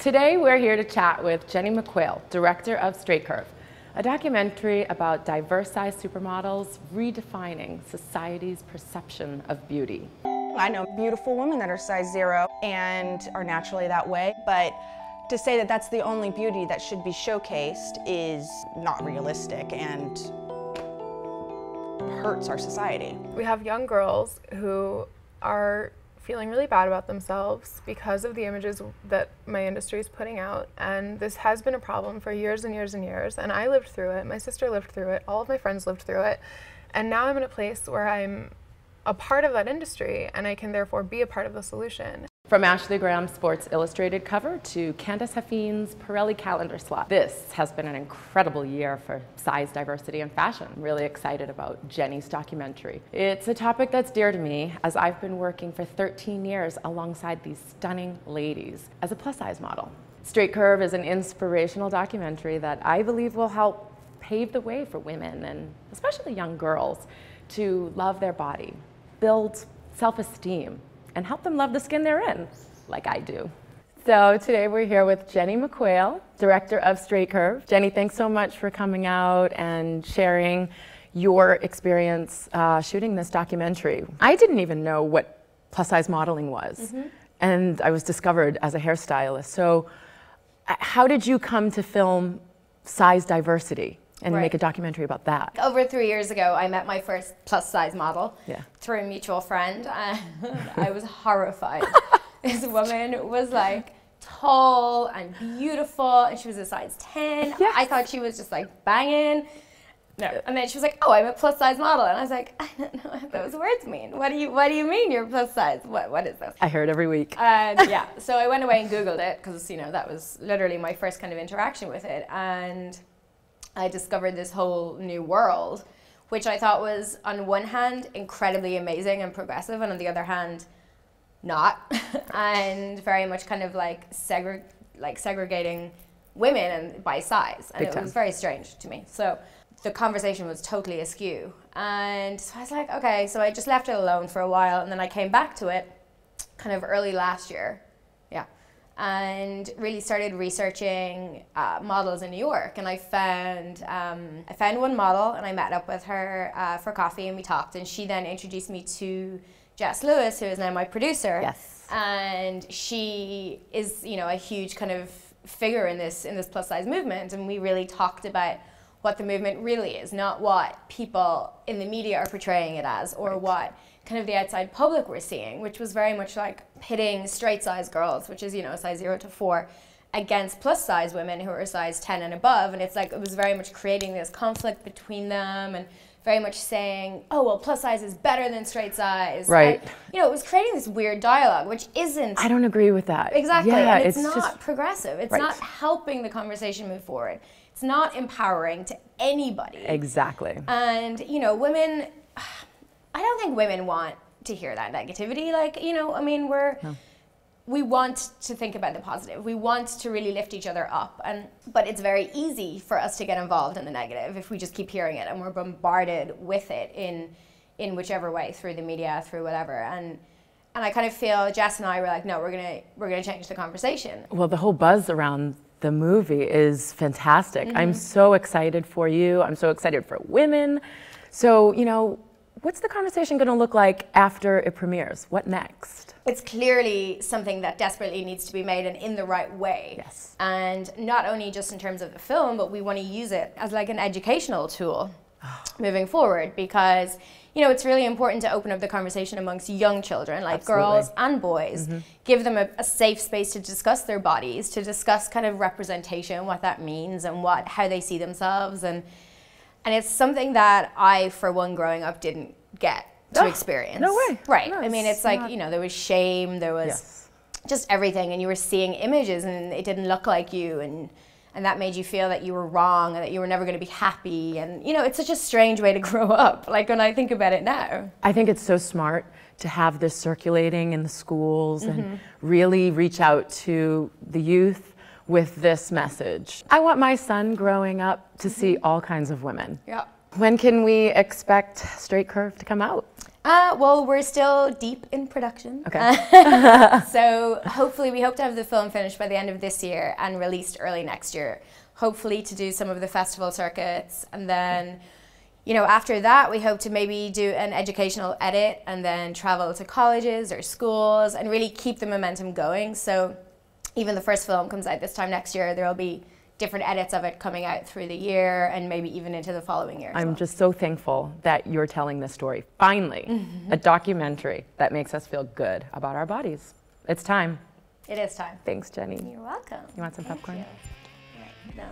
Today we're here to chat with Jenny McQuail, director of Straight Curve, a documentary about diverse-sized supermodels redefining society's perception of beauty. I know beautiful women that are size 0 and are naturally that way, but to say that that's the only beauty that should be showcased is not realistic and hurts our society. We have young girls who are feeling really bad about themselves because of the images that my industry is putting out, and this has been a problem for years and years and years, and I lived through it, my sister lived through it, all of my friends lived through it, and now I'm in a place where I'm a part of that industry and I can therefore be a part of the solution. From Ashley Graham's Sports Illustrated cover to Candace Heffeen's Pirelli calendar slot, this has been an incredible year for size diversity in fashion. I'm really excited about Jenny's documentary. It's a topic that's dear to me, as I've been working for 13 years alongside these stunning ladies as a plus-size model. Straight Curve is an inspirational documentary that I believe will help pave the way for women, and especially young girls, to love their body, build self-esteem, and help them love the skin they're in, like I do. So today we're here with Jenny McQuail, director of Straight Curve. Jenny, thanks so much for coming out and sharing your experience shooting this documentary. I didn't even know what plus-size modeling was, and I was discovered as a hairstylist. So how did you come to film size diversity and make a documentary about that? Over 3 years ago, I met my first plus-size model through a mutual friend, and I was horrified. This woman was like tall and beautiful, and she was a size 10. Yes. I thought she was just like banging. No. And then she was like, "Oh, I'm a plus-size model," and I was like, "I don't know what those words mean. What do you mean you're plus size? What is this?" I hear it every week. Yeah, so I went away and Googled it because that was literally my first kind of interaction with it, and I discovered this whole new world, which I thought was, on one hand, incredibly amazing and progressive, and on the other hand, not, and very much kind of like segregating women and by size, and it was very strange to me. So the conversation was totally askew, and so I was like, okay, so I just left it alone for a while, and then I came back to it kind of early last year. And really started researching models in New York, and I found one model, and I met up with her for coffee, and we talked, and she then introduced me to Jess Lewis, who is now my producer. Yes. And she is a huge kind of figure in this plus size movement, and we really talked about what the movement really is, not what people in the media are portraying it as, or what kind of the outside public we're seeing, which was very much like pitting straight size girls, which is size 0 to 4, against plus size women who are size 10 and above, and it's like it was very much creating this conflict between them, and very much saying, oh well, plus size is better than straight size. Right. And, it was creating this weird dialogue, which isn't. I don't agree with that. Exactly. Yeah, and it's not just progressive. It's not helping the conversation move forward. It's not empowering to anybody. Exactly. And women, I don't think women want to hear that negativity. Like, we want to think about the positive. We want to really lift each other up. But it's very easy for us to get involved in the negative if we just keep hearing it, and we're bombarded with it in whichever way, through the media, through whatever. And I kind of feel Jess and I were like, no, we're gonna change the conversation. Well, the whole buzz around the movie is fantastic. I'm so excited for you. I'm so excited for women. So, what's the conversation going to look like after it premieres? What next? It's clearly something that desperately needs to be made, and in the right way. Yes. And not only just in terms of the film, but we want to use it as like an educational tool moving forward, because it's really important to open up the conversation amongst young children, like girls and boys, give them a safe space to discuss their bodies, to discuss kind of representation, what that means, and how they see themselves, and it's something that I, for one, growing up, didn't get to experience. No way. Right. No, I mean, it's like, there was shame, there was just everything, and you were seeing images and it didn't look like you, and that made you feel that you were wrong and that you were never going to be happy. And, it's such a strange way to grow up, like when I think about it now. I think it's so smart to have this circulating in the schools and really reach out to the youth with this message. I want my son growing up to see all kinds of women. Yeah. When can we expect Straight Curve to come out? Well, we're still deep in production. Okay. So hopefully we hope to have the film finished by the end of this year and released early next year. Hopefully to do some of the festival circuits, and then, you know, after that we hope to maybe do an educational edit and then travel to colleges or schools and really keep the momentum going. So even the first film comes out this time next year, there will be different edits of it coming out through the year and maybe even into the following year. I'm just so thankful that you're telling this story. Finally, a documentary that makes us feel good about our bodies. It's time. It is time. Thanks, Jenny. You're welcome. You want some popcorn? Right, no.